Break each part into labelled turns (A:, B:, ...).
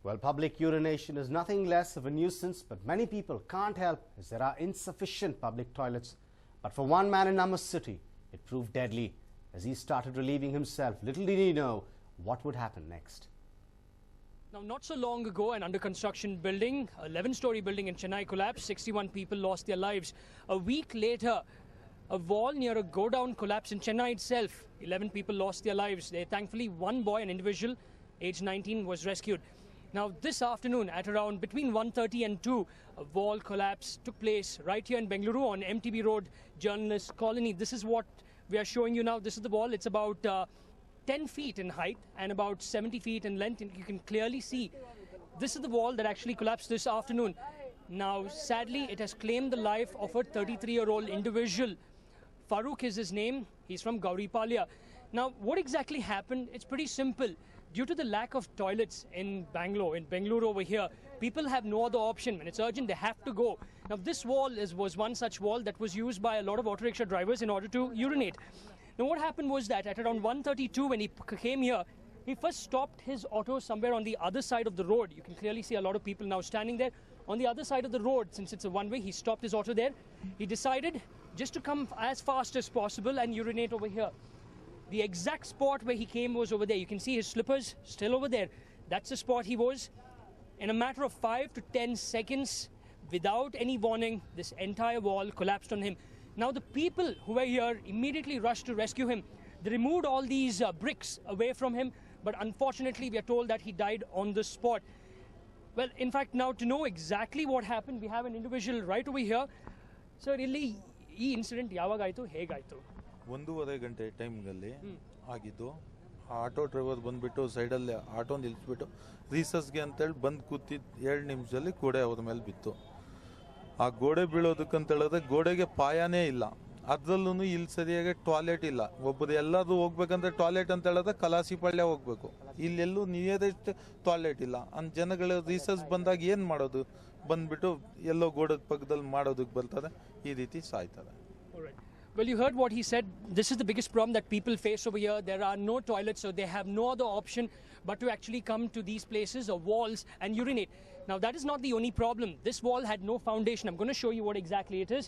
A: Well, public urination is nothing less of a nuisance, but many people can't help as there are insufficient public toilets. But for one man in Namas city, it proved deadly. As he started relieving himself, little did he know what would happen next.
B: Now, not so long ago, an under-construction building, 11-story building in Chennai collapsed. 61 people lost their lives. A week later, a wall near a go-down collapsed in Chennai itself. 11 people lost their lives. Thankfully, one boy, an individual, age 19, was rescued. Now, this afternoon, at around between 1:30 and 2, a wall collapse took place right here in Bengaluru on MTB Road, Journalist Colony. This is what we are showing you now. This is the wall. It's about 10 feet in height and about 70 feet in length. And you can clearly see this is the wall that actually collapsed this afternoon. Now, sadly, it has claimed the life of a 33-year-old individual. Farooq is his name. He's from Gauripalia. Now, what exactly happened? It's pretty simple. Due to the lack of toilets in Bengaluru over here, people have no other option. When it's urgent, they have to go. Now, this wall was one such wall that was used by a lot of auto rickshaw drivers in order to urinate. Now, what happened was that at around 1:32, when he came here, he first stopped his auto somewhere on the other side of the road. You can clearly see a lot of people now standing there. On the other side of the road, since it's a one-way, he stopped his auto there. He decided just to come as fast as possible and urinate over here. The exact spot where he came was over there. You can see his slippers still over there. That's the spot he was. In a matter of 5 to 10 seconds, without any warning, this entire wall collapsed on him. Now, the people who were here immediately rushed to rescue him. They removed all these bricks away from him, but unfortunately, we are told that he died on the spot. Well, in fact, now to know exactly what happened, we have an individual right over here. So, really, this incident, yavagaitu, hegaitu?
C: 1.5 ಗಂಟೆ ಟೈಮ್ನಲ್ಲಿ ಆಗಿದ್ದು. Auto driver ಬಂದ್ಬಿಟ್ಟು ಸೈಡಲ್ಲಿ auto ನಿಲ್ಲಿಸ್ಬಿಟ್ಟು ರೀಸಸ್ಗೆ ಅಂತೇಳಿ ಬಂದು ಕೂತಿದ್ದು 2 ನಿಮಿಷದಲ್ಲಿ ಗೋಡೆ ಅವ್ರ ಮೇಲೆ ಬಿತ್ತು. ಆ ಗೋಡೆ ಬೀಳೋದಕ್ಕಂತ ಹೇಳಿದ್ರೆ ಗೋಡೆಗೆ ಪಾಯನೇ ಇಲ್ಲ. ಅದರಲ್ಲೂ ಇಲ್ಲಿ ಸರಿಯಾಗಿ ಟಾಯ್ಲೆಟ್ ಇಲ್ಲ. ಒಬ್ಬರು ಎಲ್ಲರೂ ಹೋಗ್ಬೇಕಂದ್ರೆ ಟಾಯ್ಲೆಟ್ ಅಂತ ಹೇಳಿದ್ರೆ ಕಲಾಸಿಪಾಳ್ಯ ಹೋಗ್ಬೇಕು. ಇಲ್ಲೆಲ್ಲೂ ನಿಯರೆಸ್ಟ್ ಟಾಯ್ಲೆಟ್ ಇಲ್ಲ. ಅಂದ್ ಜನಗಳು ರೀಸಸ್ ಬಂದಾಗ ಏನು ಮಾಡೋದು? ಬಂದ್ಬಿಟ್ಟು ಎಲ್ಲೋ ಗೋಡೆ ಪಕ್ಕದಲ್ಲಿ ಮಾಡೋದಕ್ಕೆ ಬರ್ತಾರೆ, ಈ ರೀತಿ ಸಾಯ್ತಾರೆ.
B: Well, you heard what he said. This is the biggest problem that people face over here. There are no toilets, so they have no other option but to actually come to these places or walls and urinate. Now, that is not the only problem. This wall had no foundation. I'm going to show you what exactly it is.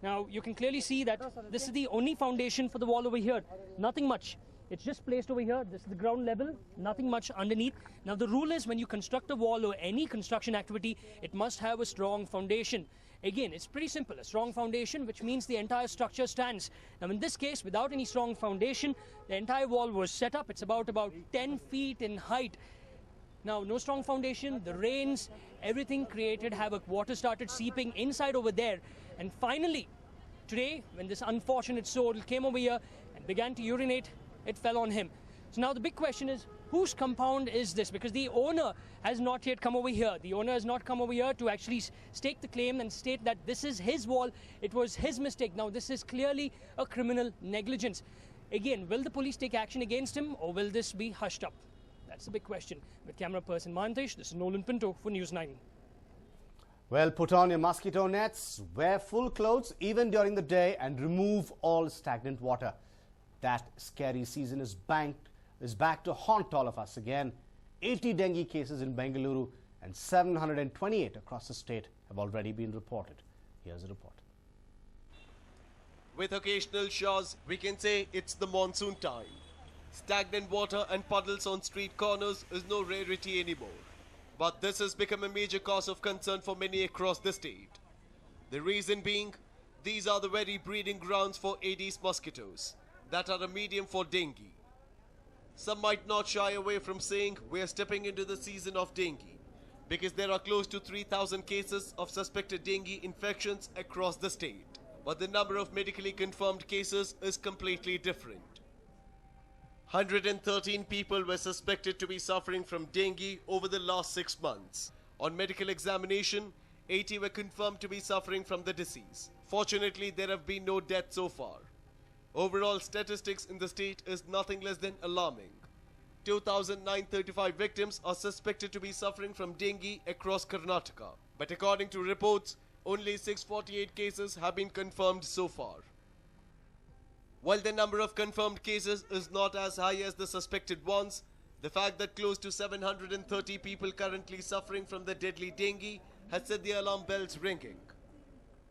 B: Now, you can clearly see that this is the only foundation for the wall over here. Nothing much. It's just placed over here. This is the ground level, nothing much underneath. Now, the rule is when you construct a wall or any construction activity, it must have a strong foundation. Again, it's pretty simple. A strong foundation, which means the entire structure stands. Now, in this case, without any strong foundation, the entire wall was set up. It's about 10 feet in height. Now, no strong foundation, the rains, everything created havoc. Water started seeping inside over there. And finally, today, when this unfortunate soul came over here and began to urinate, it fell on him. So now the big question is, whose compound is this? Because the owner has not yet come over here. The owner has not come over here to actually stake the claim and state that this is his wall, it was his mistake. Now, this is clearly a criminal negligence. Again, will the police take action against him or will this be hushed up? That's the big question. With camera person Mantesh, this is Nolan Pinto for News9.
A: Well, put on your mosquito nets, wear full clothes even during the day and remove all stagnant water. That scary season is back to haunt all of us again. 80 dengue cases in Bengaluru and 728 across the state have already been reported. Here's a report.
D: With occasional showers, we can say it's the monsoon time. Stagnant water and puddles on street corners is no rarity anymore. But this has become a major cause of concern for many across the state. The reason being, these are the very breeding grounds for Aedes mosquitoes that are a medium for dengue. Some might not shy away from saying we are stepping into the season of dengue because there are close to 3,000 cases of suspected dengue infections across the state. But the number of medically confirmed cases is completely different. 113 people were suspected to be suffering from dengue over the last 6 months. On medical examination, 80 were confirmed to be suffering from the disease. Fortunately, there have been no deaths so far. Overall statistics in the state is nothing less than alarming. 2,935 victims are suspected to be suffering from dengue across Karnataka. But according to reports, only 648 cases have been confirmed so far. While the number of confirmed cases is not as high as the suspected ones, The fact that close to 730 people currently suffering from the deadly dengue has set the alarm bells ringing.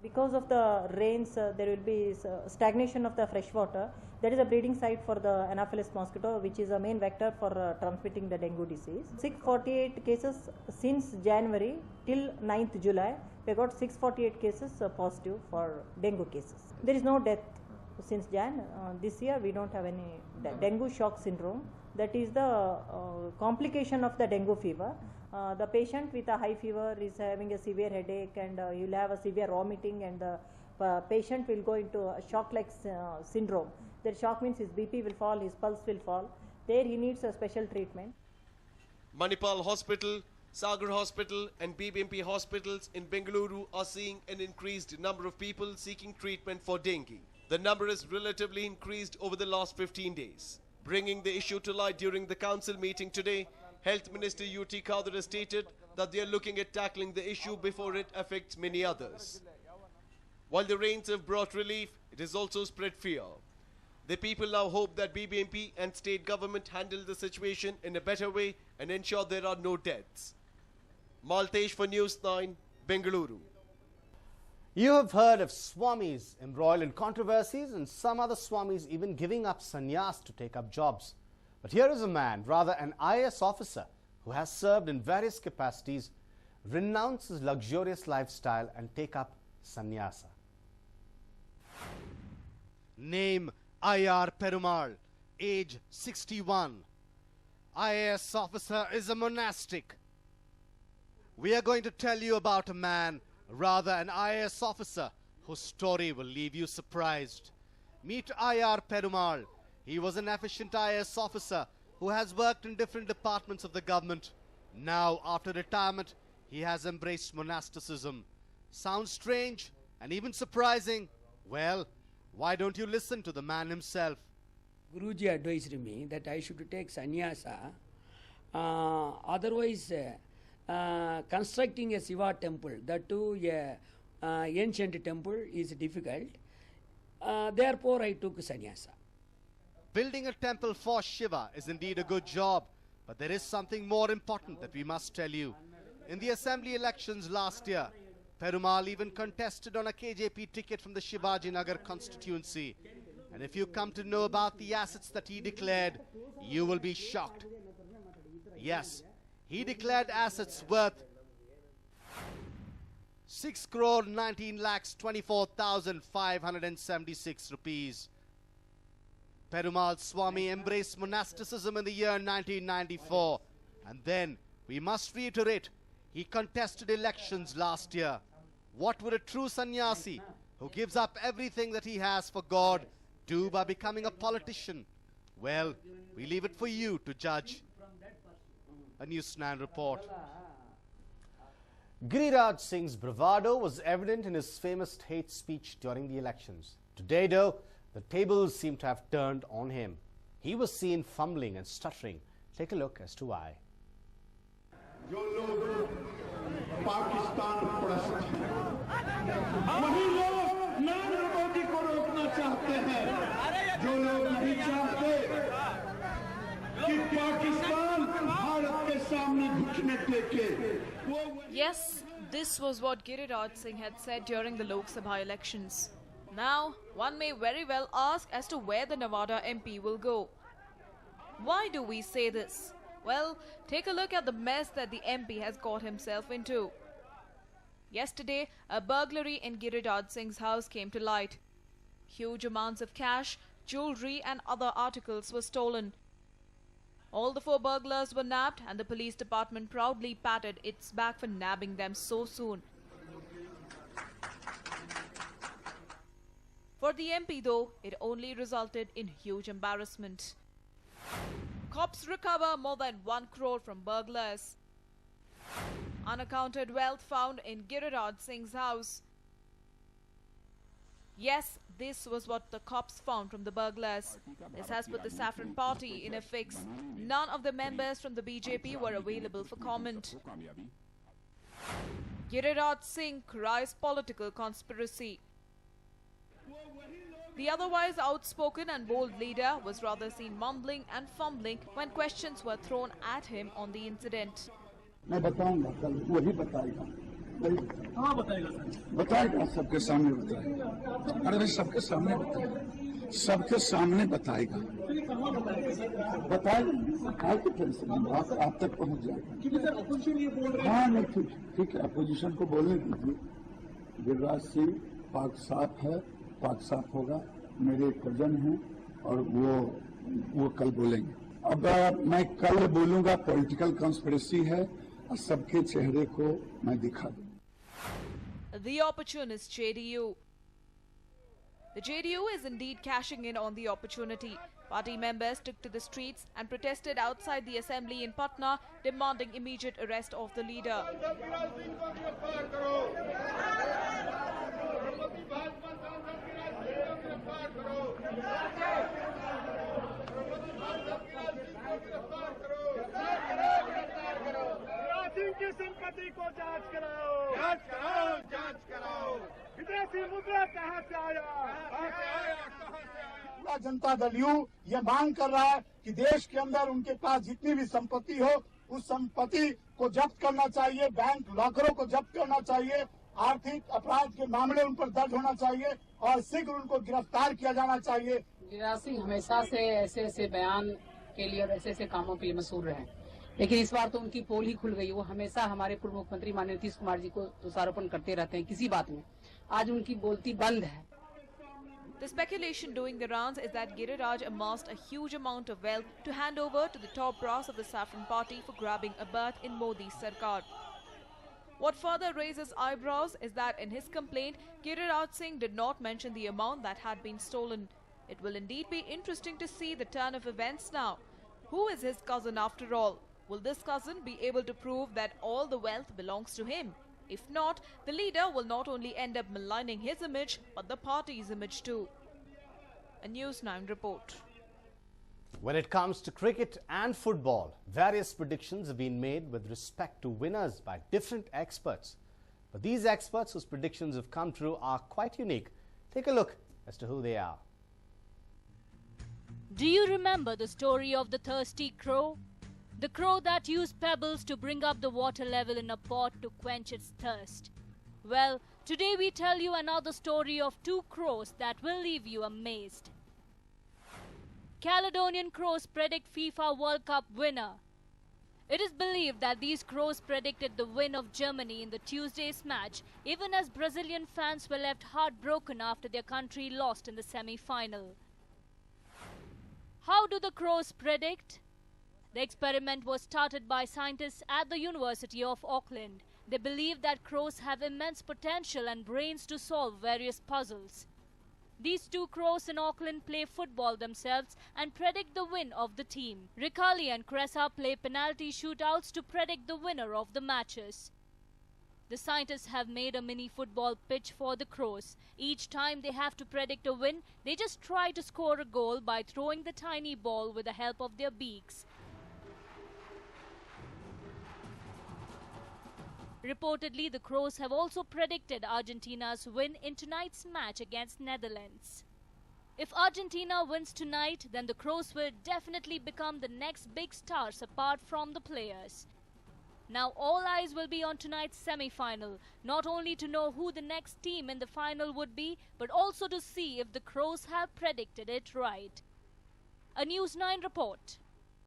E: Because of the rains, there will be stagnation of the fresh water. That is a breeding site for the Anopheles mosquito, which is a main vector for transmitting the dengue disease. 648 cases since January till 9th July. We got 648 cases positive for dengue cases. There is no death since Jan. This year we don't have any dengue shock syndrome. That is the complication of the dengue fever. The patient with a high fever is having a severe headache and he will have a severe vomiting, and the patient will go into a shock-like syndrome. That shock means his BP will fall, his pulse will fall. There he needs a special treatment.
D: Manipal Hospital, Sagar Hospital and BBMP hospitals in Bengaluru are seeing an increased number of people seeking treatment for dengue. The number is relatively increased over the last 15 days. Bringing the issue to light during the council meeting today, Health Minister U.T. Khadr has stated that they are looking at tackling the issue before it affects many others. While the rains have brought relief, it has also spread fear. The people now hope that BBMP and state government handle the situation in a better way and ensure there are no deaths. Maltesh for News9, Bengaluru.
A: You have heard of Swamis embroiled in controversies and some other Swamis even giving up sannyas to take up jobs. But here is a man, rather an IAS officer, who has served in various capacities, renounce his luxurious lifestyle and take up sannyasa. Name I.R. Perumal, age 61. IAS officer is a monastic. We are going to tell you about a man, rather an IAS officer, whose story will leave you surprised. Meet I.R. Perumal. He was an efficient IAS officer who has worked in different departments of the government. Now, after retirement, he has embraced monasticism. Sounds strange and even surprising? Well, why don't you listen to the man himself?
F: Guruji advised me that I should take sannyasa. Otherwise, constructing a Shiva temple, that too ancient temple, is difficult. Therefore, I took sannyasa.
A: Building a temple for Shiva is indeed a good job, but there is something more important that we must tell you. In the assembly elections last year, Perumal even contested on a KJP ticket from the Shivaji Nagar constituency. And if you come to know about the assets that he declared, you will be shocked. Yes, he declared assets worth 6,19,24,576 rupees. Perumal Swami embraced monasticism in the year 1994. And then, we must reiterate, he contested elections last year. What would a true sannyasi, who gives up everything that he has for God, do by becoming a politician? Well, we leave it for you to judge. A News9 report. Giriraj Singh's bravado was evident in his famous hate speech during the elections. Today, though, the tables seem to have turned on him. He was seen fumbling and stuttering. Take a look as to why.
G: जो लोग पाकिस्तान परस्त वही लोग नरेंद्र मोदी को रोकना चाहते हैं, जो लोग नहीं चाहते कि पाकिस्तान भारत के सामने घुटने टेके।
H: Yes, this was what Giriraj Singh had said during the Lok Sabha elections. Now, one may very well ask as to where the Nevada MP will go. Why do we say this? Well, take a look at the mess that the MP has got himself into. Yesterday, a burglary in Giriraj Singh's house came to light. Huge amounts of cash, jewelry and other articles were stolen. All the 4 burglars were nabbed and the police department proudly patted its back for nabbing them so soon. For the MP though, it only resulted in huge embarrassment. Cops recover more than 1 crore from burglars. Unaccounted wealth found in Giriraj Singh's house. Yes, this was what the cops found from the burglars. This has put the Saffron party in a fix. None of the members from the BJP were available for comment. Giriraj Singh cries political conspiracy. The otherwise outspoken and bold leader was rather seen mumbling and fumbling when questions were thrown at him on the incident.
G: मैं बताऊंगा कल वही बताएगा हाँ बताएगा बताएगा सबके सामने बताएगा अरे भाई सबके सामने बताएगा सबके सामने बताएगा बताएगा की टेंशन आप तक पहुंच जाएगा हाँ नहीं ठीक है अपोजिशन को बोलने दीजिए गिरिराज सिंह पाक साफ है पाक साफ होगा मेरे कजन हैं और वो कल बोलेंगे अब मैं कल बोलूंगा पॉलिटिकल कॉन्स्पिरेसी है और सबके चेहरे को मैं दिखा दूं
H: The opportunist JDU. The JDU is indeed cashing in on the opportunity. Party members took to the streets and protested outside the assembly in Patna, demanding immediate arrest of the leader.
I: संपत्ति को जांच कराओ विदेशी मुद्रा कहां से आया Janata Dal you ये मांग कर रहा है कि देश के अंदर उनके पास जितनी भी संपत्ति हो उस संपत्ति को जब्त करना चाहिए बैंक लॉकरों को जब्त करना चाहिए आर्थिक अपराध के मामले उन पर दर्ज होना चाहिए और शीघ्र उनको गिरफ्तार किया जाना चाहिए।
J: गिरिराज सिंह हमेशा से ऐसे बयान के लिए और ऐसे कामों के लिए मशहूर रहे लेकिन इस बार तो उनकी पोल ही खुल गई। वो हमेशा हमारे पूर्व मुख्यमंत्री माननीय नीतीश कुमार जी को दोषारोपण करते रहते हैं किसी बात में। आज उनकी बोलती बंद है।
H: The speculation doing the rounds is that Giriraj amassed a huge amount of wealth to hand over to the top brass of the Saffron Party for grabbing a berth in Modi's Sarkar. What further raises eyebrows is that in his complaint, Giriraj Singh did not mention the amount that had been stolen. It will indeed be interesting to see the turn of events now. Who is his cousin after all? Will this cousin be able to prove that all the wealth belongs to him? If not, the leader will not only end up maligning his image, but the party's image too. A News9 report.
A: When it comes to cricket and football, various predictions have been made with respect to winners by different experts. But these experts whose predictions have come true are quite unique. Take a look as to who they are.
K: Do you remember the story of the thirsty crow? The crow that used pebbles to bring up the water level in a pot to quench its thirst. Well, today we tell you another story of two crows that will leave you amazed. Caledonian crows predict FIFA World Cup winner. It is believed that these crows predicted the win of Germany in the Tuesday's match, even as Brazilian fans were left heartbroken after their country lost in the semi-final. How do the crows predict? The experiment was started by scientists at the University of Auckland. They believe that crows have immense potential and brains to solve various puzzles. These two crows in Auckland play football themselves and predict the win of the team. Ricali and Cressa play penalty shootouts to predict the winner of the matches. The scientists have made a mini football pitch for the crows. Each time they have to predict a win, they just try to score a goal by throwing the tiny ball with the help of their beaks. Reportedly, the crows have also predicted Argentina's win in tonight's match against Netherlands. If Argentina wins tonight, then the crows will definitely become the next big stars apart from the players. Now all eyes will be on tonight's semi-final, not only to know who the next team in the final would be, but also to see if the crows have predicted it right. A News9 report.